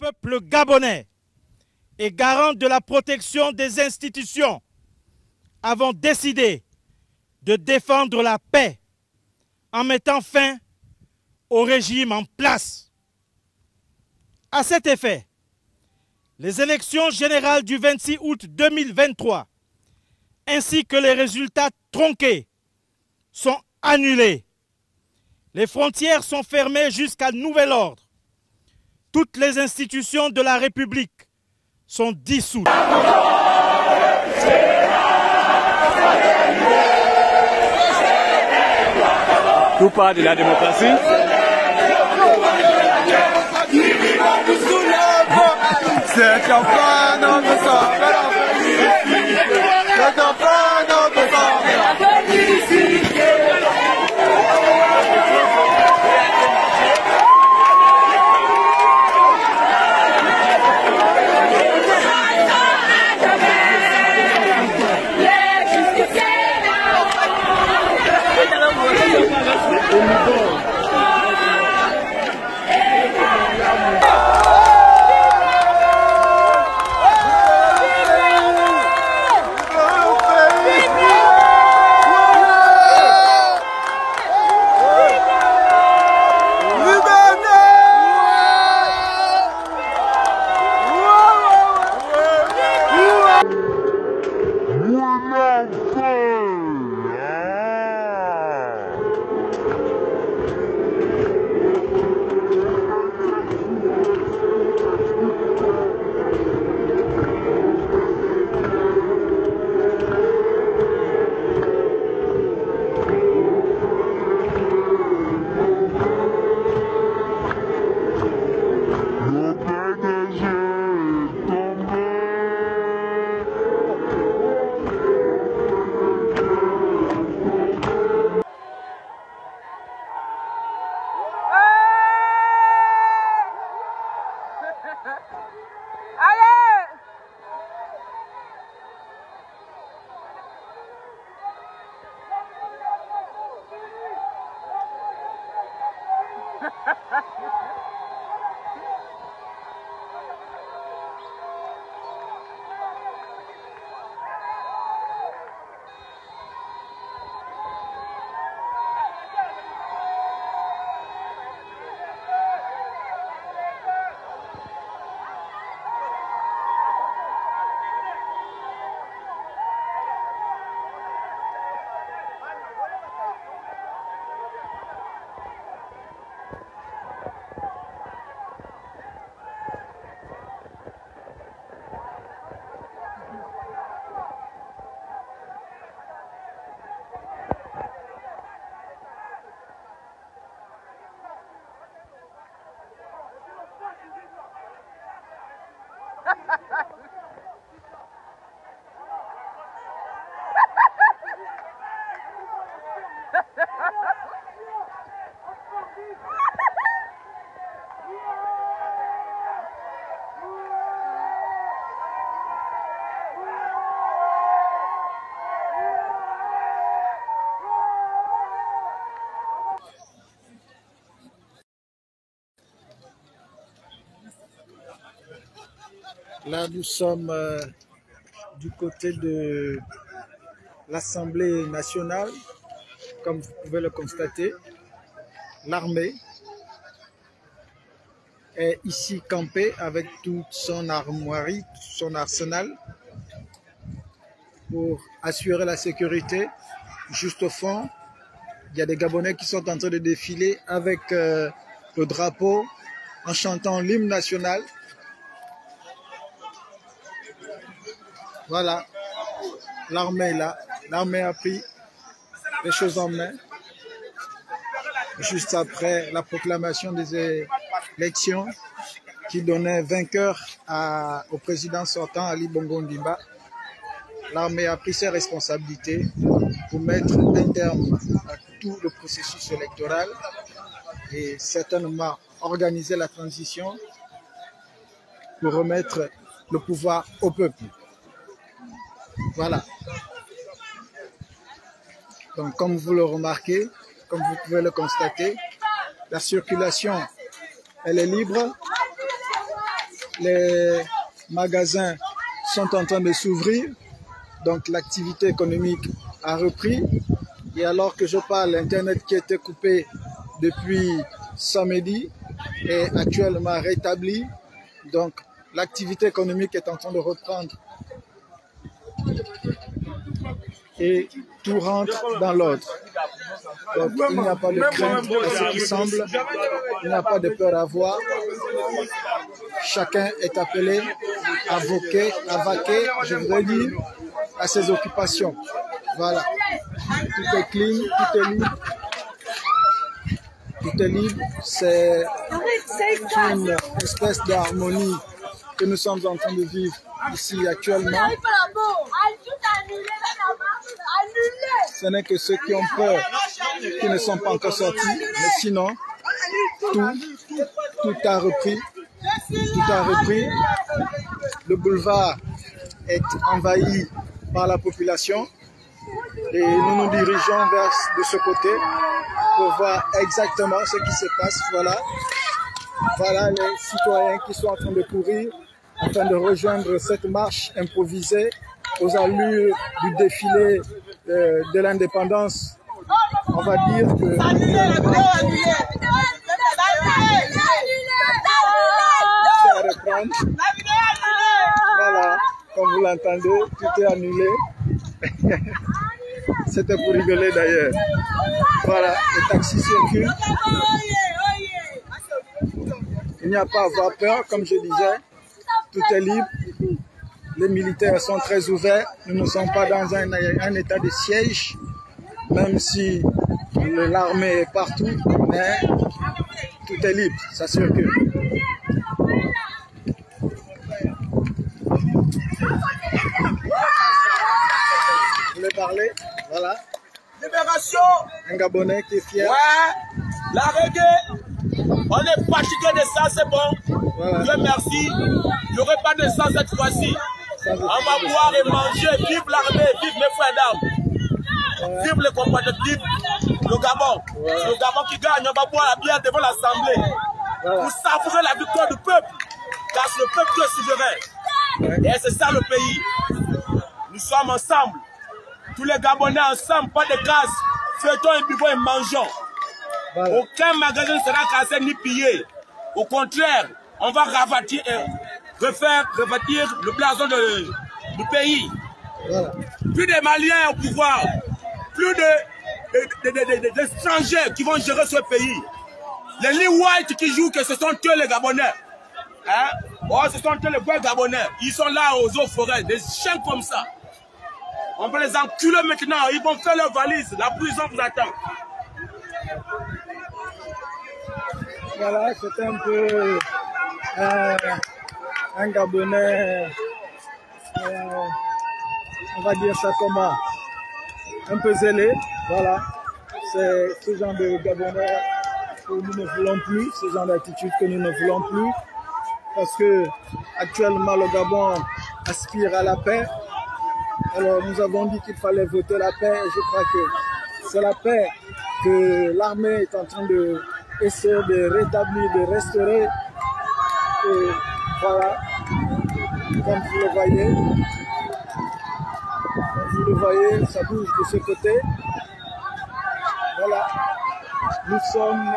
peuple gabonais et garant de la protection des institutions, avons décidé de défendre la paix en mettant fin au régime en place. À cet effet, les élections générales du 26 août 2023 ainsi que les résultats tronqués sont annulés. Les frontières sont fermées jusqu'à nouvel ordre. Toutes les institutions de la République sont dissoutes. Tout part de la démocratie. C'est enfin notre sang. C'est enfin notre sang. Là, nous sommes du côté de l'Assemblée nationale. Comme vous pouvez le constater, l'armée est ici campée avec toute son armoirie, tout son arsenal pour assurer la sécurité. Juste au fond, il y a des Gabonais qui sont en train de défiler avec le drapeau en chantant l'hymne national. Voilà, l'armée est là. L'armée a pris les choses en main. Juste après la proclamation des élections qui donnait vainqueur au président sortant Ali Bongo Ndimba, l'armée a pris ses responsabilités pour mettre un terme à tout le processus électoral et certainement organiser la transition pour remettre le pouvoir au peuple. Voilà. Donc, comme vous le remarquez, comme vous pouvez le constater, la circulation, elle est libre. les magasins sont en train de s'ouvrir, donc l'activité économique a repris. Et alors que je parle, l'Internet qui était coupé depuis samedi est actuellement rétabli. Donc l'activité économique est en train de reprendre. Et tout rentre dans l'ordre. Donc il n'y a pas de crainte à ce qui semble, il n'y a pas de peur à avoir. Chacun est appelé à vaquer, je voudrais dire, à ses occupations. Voilà. Tout est clean, tout est libre. Tout est libre. C'est une espèce d'harmonie que nous sommes en train de vivre ici actuellement. Ce n'est que ceux qui ont peur qui ne sont pas encore sortis, mais sinon, tout a repris. Tout a repris. Le boulevard est envahi par la population et nous nous dirigeons vers de ce côté pour voir exactement ce qui se passe. Voilà les citoyens qui sont en train de courir afin de rejoindre cette marche improvisée aux allures du défilé de l'indépendance. On va dire que voilà, comme vous l'entendez, tout est annulé. C'était pour rigoler d'ailleurs. Voilà, les taxis circulent. Il n'y a pas à avoir peur, comme je disais. Tout est libre. Les militaires sont très ouverts. Nous ne sommes pas dans un état de siège, même si l'armée est partout, mais tout est libre, ça circule. Vous voulez parler? Voilà. Libération. Un Gabonais qui est fier. Ouais. La reggae. On est fatigué de ça, c'est bon. Voilà. Dieu merci. Il n'y aurait pas de ça cette fois-ci. On va boire et manger. Vive l'armée, vive mes frères d'armes. Ouais. Vive les compatriotes, le Gabon. Ouais. Le Gabon qui gagne, on va boire la bière devant l'Assemblée. Voilà. Pour savourer la victoire du peuple. Car c'est le peuple qui est souverain. Ouais. Et c'est ça le pays. Nous sommes ensemble. Tous les Gabonais ensemble, pas de casse. Faisons et buvons et mangeons. Voilà. Aucun magasin ne sera cassé ni pillé. Au contraire, on va revêtir le blason du pays. Voilà. Plus de Maliens au pouvoir, plus d'étrangers qui vont gérer ce pays. Les Lee White qui jouent que ce sont eux les Gabonais. Hein? Oh, ce sont eux les vrais Gabonais. Ils sont là aux eaux forêts, des chiens comme ça. On va les enculer maintenant, ils vont faire leur valise. La prison vous attend. Voilà, c'est un peu un Gabonais, on va dire ça comment, un peu zélé. Voilà, c'est ce genre de Gabonais que nous ne voulons plus, ce genre d'attitude que nous ne voulons plus, parce que actuellement le Gabon aspire à la paix. Alors nous avons dit qu'il fallait voter la paix et je crois que c'est la paix que l'armée est en train de essayer de rétablir, de restaurer. Et voilà, comme vous le voyez, ça bouge de ce côté. Voilà, nous sommes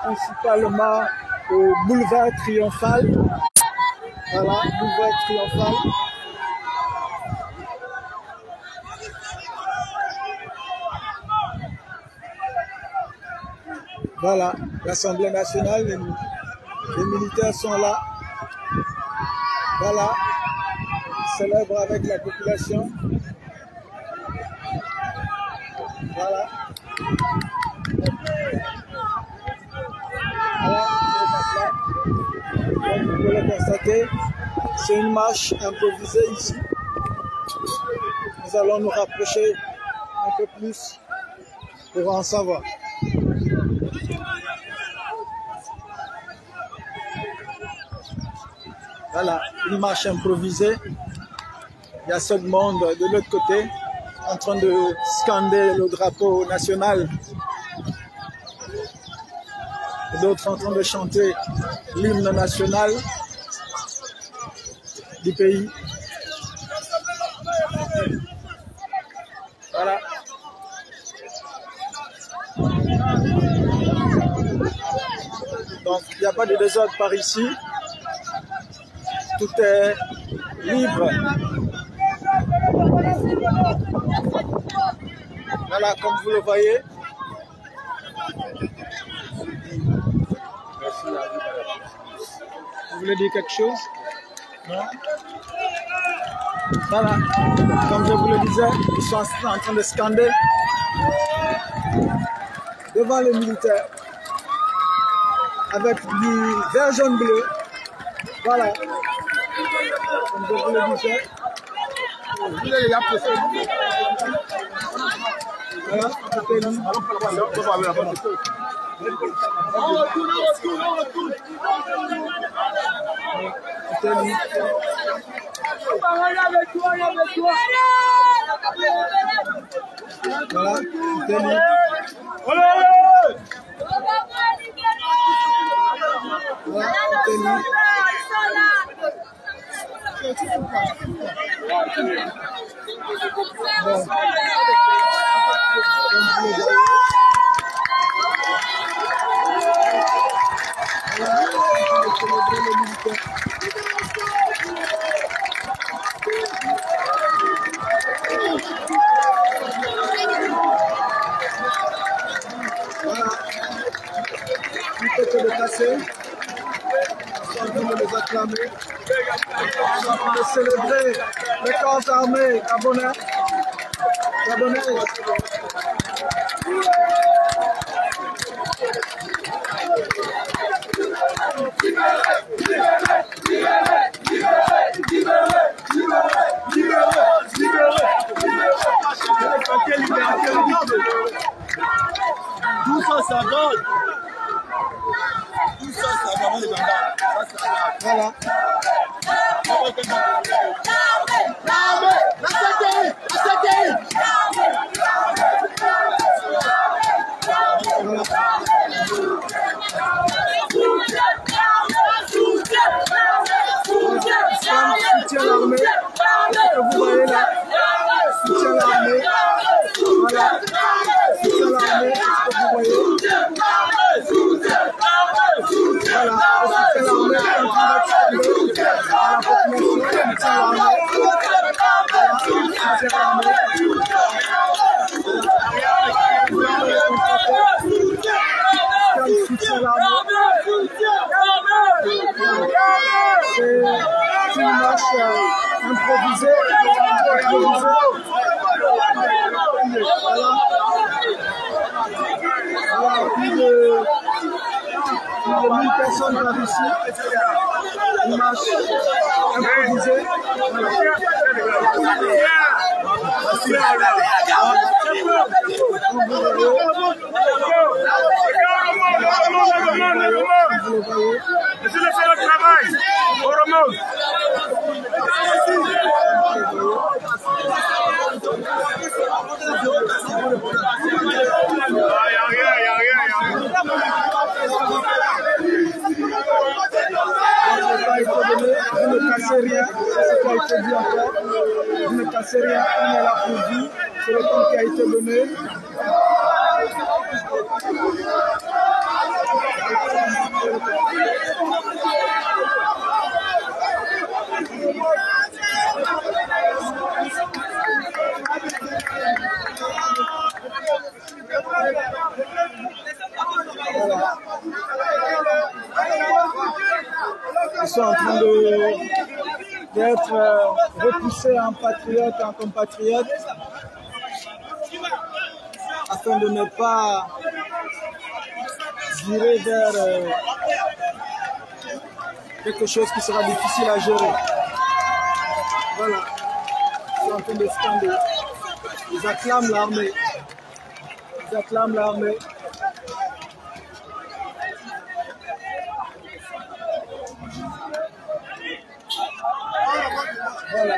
principalement au boulevard Triomphal. Voilà, boulevard Triomphal. Voilà, l'Assemblée nationale, les militaires sont là. Voilà, ils célèbrent avec la population. Voilà. Voilà, comme vous pouvez le constater, c'est une marche improvisée ici. Nous allons nous rapprocher un peu plus pour en savoir. Voilà, une marche improvisée. Il y a ce monde de l'autre côté en train de scander le drapeau national. D'autres en train de chanter l'hymne national. du pays. Voilà. Donc, il n'y a pas de désordre par ici. Tout est libre. Voilà, comme vous le voyez. Vous voulez dire quelque chose? Non? Voilà, comme je vous le disais, ils sont en train de scander devant les militaires avec du vert, jaune, bleu. Voilà, comme je vous le disais. Voilà, de célébrer les corps armés gabonais. Tout ça, ça donne. Tout ça, ça donne les bandats. Voilà. Soutien l'armée, que vous voyez là, soutien l'armée, voilà, soutien l'armée, ce que vous voyez, voilà, soutien l'armée, à la population, soutien l'armée, soutien l'armée. C'est une marche improvisée. Voilà, plus de 1000 personnes par ici. Une marche improvisée. Laissez-le faire le travail. On remonte. Vous ne cassez rien, c'est ce qui a été dit encore. Vous ne cassez rien, on est là pour vous. C'est le temps qui a été donné. Ils sont en train d'être repoussés en patriotes, en compatriotes, afin de ne pas virer vers quelque chose qui sera difficile à gérer. Voilà, ils sont en train de scander. Ils acclament l'armée. Ils acclament l'armée. Voilà.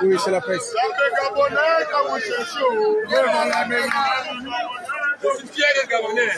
Oui, c'est la presse. Je suis fier d'être Gabonais.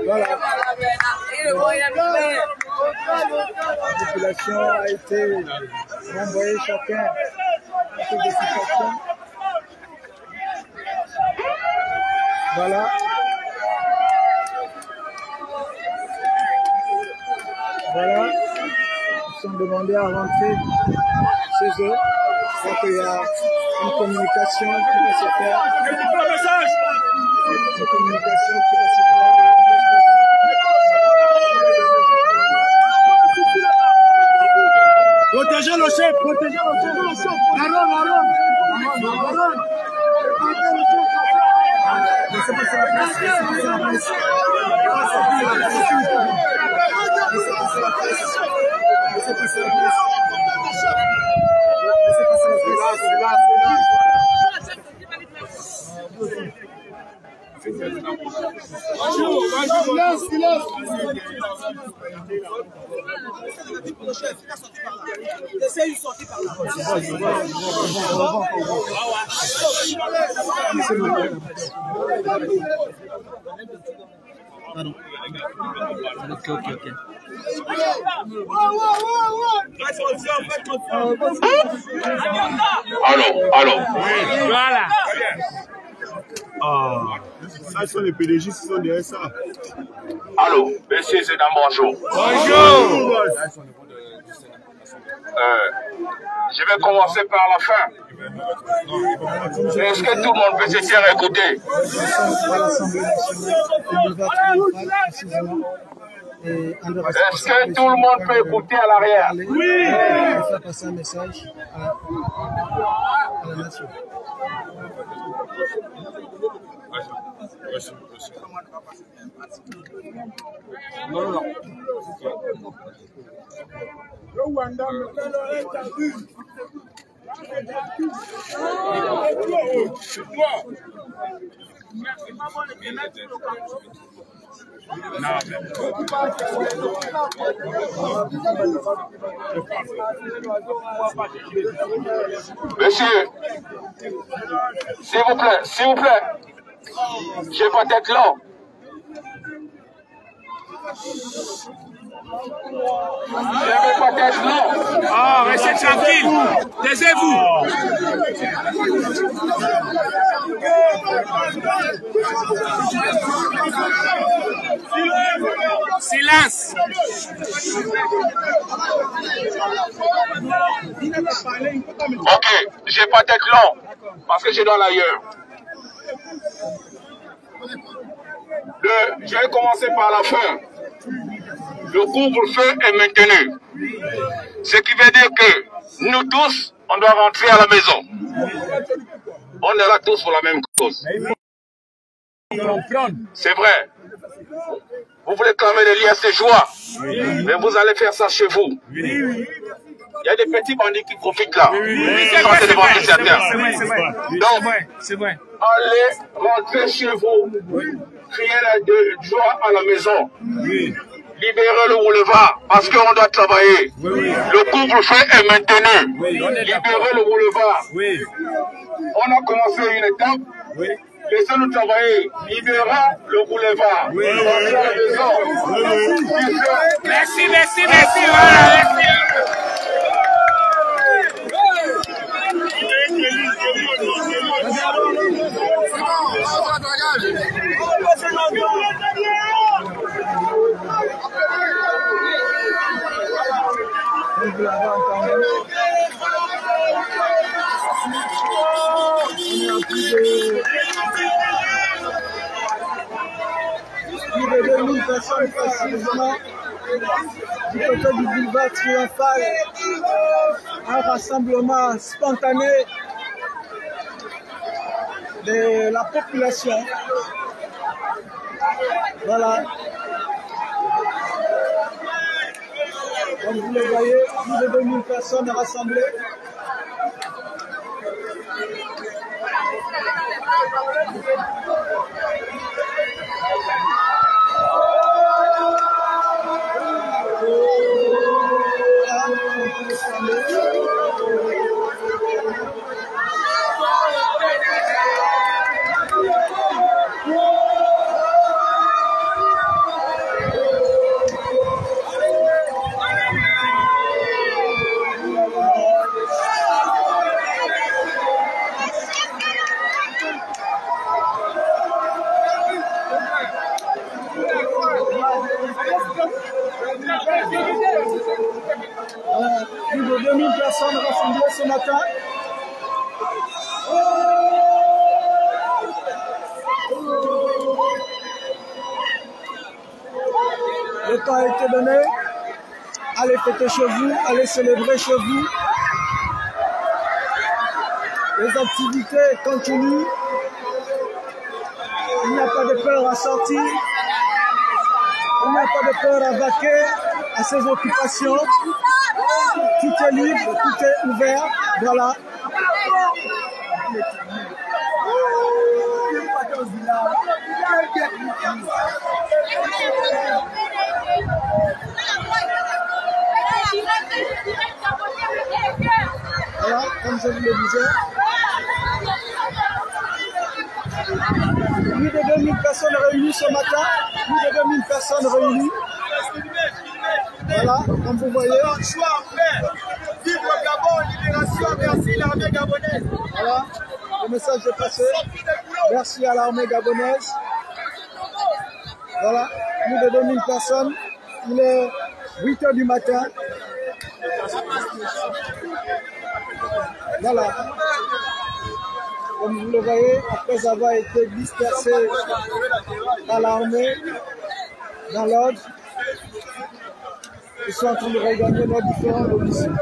Voilà. La population a été renvoyée chacun à ses décisions. Voilà. Voilà. Ils sont demandés à rentrer chez eux. Je crois qu'il y a une communication qui va se faire. Une communication qui va se faire. Protégez le chef, protégez le chef. Allô. Voilà. Ah, ça sont les PDG qui sont derrière ça. Allô, monsieur Zédan, bonjour. Bonjour. Je vais commencer par la fin. Est-ce que tout le monde peut se faire écouter? Est-ce que tout le monde peut écouter à l'arrière? Oui. Faire passer un message à la nation. Monsieur, s'il vous plaît, je vais pas être long. Je vais pas être long. Ah, restez tranquille. Taisez-vous. Silence. Ok, je vais pas être long parce que je dois l'ailleurs. Je vais commencer par la fin. Le couvre-feu est maintenu. Ce qui veut dire que nous tous, on doit rentrer à la maison. On est là tous pour la même cause. C'est vrai. Vous voulez clamer les liens, c'est joie. Mais vous allez faire ça chez vous. Il y a des petits bandits qui profitent là. Donc, allez rentrer chez vous. Criez la joie à la maison. Libérez le boulevard parce qu'on doit travailler. Le couvre-feu est maintenu. Libérez le boulevard. On a commencé une étape. Laissez-nous travailler. Libérez le boulevard. Merci. Voilà, merci. Plus de 2000 personnes précisément du côté du boulevard Triomphal. Un rassemblement spontané de la population. Voilà. Comme vous le voyez, plus de 2000 personnes rassemblées. Plus de 2000 personnes rassemblées ce matin. Le temps a été donné. Allez fêter chez vous, allez célébrer chez vous. Les activités continuent. Il n'y a pas de peur à sortir. Il n'y a pas de peur à vaquer à ses occupations. Tout est libre, tout est ouvert. Voilà. Voilà, comme je vous le disais. Plus de 2000 personnes réunies ce matin. Plus de 2000 personnes réunies. Voilà, comme vous voyez. Vive le Gabon, libération, merci l'armée gabonaise. Voilà, le message est passé. Merci à l'armée gabonaise. Voilà, plus de 2000 personnes. Il est 8 h du matin. Voilà. Comme vous le voyez, après avoir été dispersés par l'armée, dans l'ordre, ils sont en train de regagner leurs différents domiciles.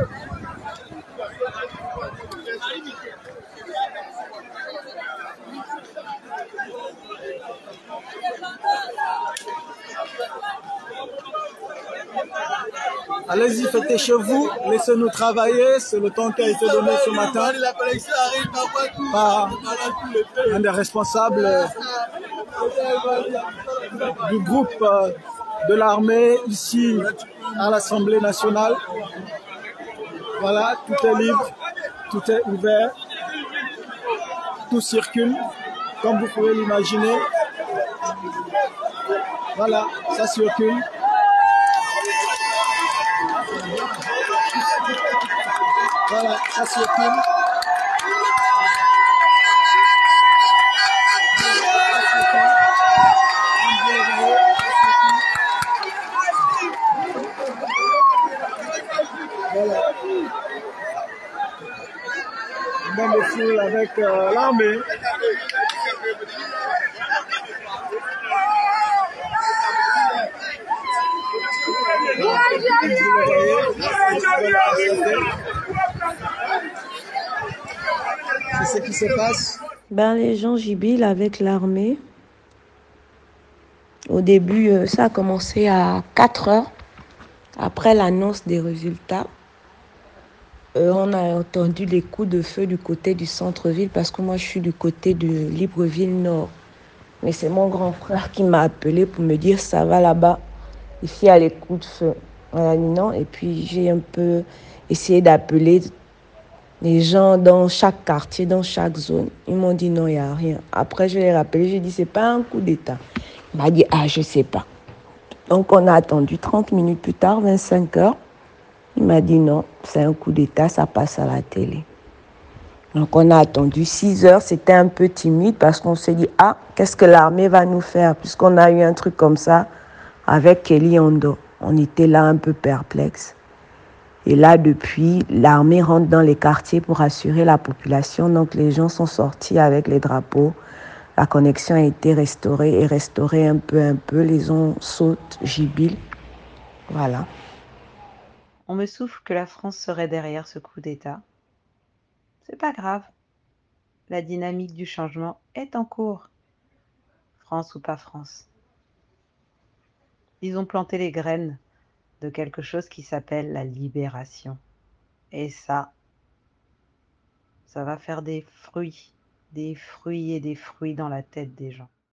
Allez-y, fêtez chez vous, laissez-nous travailler, c'est le temps qui a été donné ce matin par un des responsables du groupe de l'armée ici à l'Assemblée nationale. Voilà, tout est libre, tout est ouvert, tout circule, comme vous pouvez l'imaginer. Voilà, ça circule. Voilà, ça circule. Voilà. Un bain de foule avec l'armée. C'est ce qui se passe. Ben, les gens jubilent avec l'armée. Au début, ça a commencé à 4 heures après l'annonce des résultats. On a entendu les coups de feu du côté du centre-ville parce que moi, je suis du côté de Libreville Nord. Mais c'est mon grand frère qui m'a appelé pour me dire ça va là-bas. Ici, il y a les coups de feu. On a dit non. Et puis, j'ai un peu essayé d'appeler les gens dans chaque quartier, dans chaque zone. Ils m'ont dit non, il n'y a rien. Après, je l'ai rappelé. J'ai dit, c'est pas un coup d'État. Il m'a dit, ah, je sais pas. Donc, on a attendu 30 minutes plus tard, 25 heures. Il m'a dit non, c'est un coup d'État, ça passe à la télé. Donc, on a attendu 6 heures. C'était un peu timide parce qu'on s'est dit, ah, qu'est-ce que l'armée va nous faire? Puisqu'on a eu un truc comme ça avec Kelly Ondo. On était là un peu perplexes. Et là, depuis, l'armée rentre dans les quartiers pour assurer la population. Donc, les gens sont sortis avec les drapeaux. La connexion a été restaurée et restaurée un peu. Les gens sautent, jubilent. Voilà. On me souffle que la France serait derrière ce coup d'État. C'est pas grave. La dynamique du changement est en cours. France ou pas France. Ils ont planté les graines de quelque chose qui s'appelle la libération. Et ça va faire des fruits et des fruits dans la tête des gens.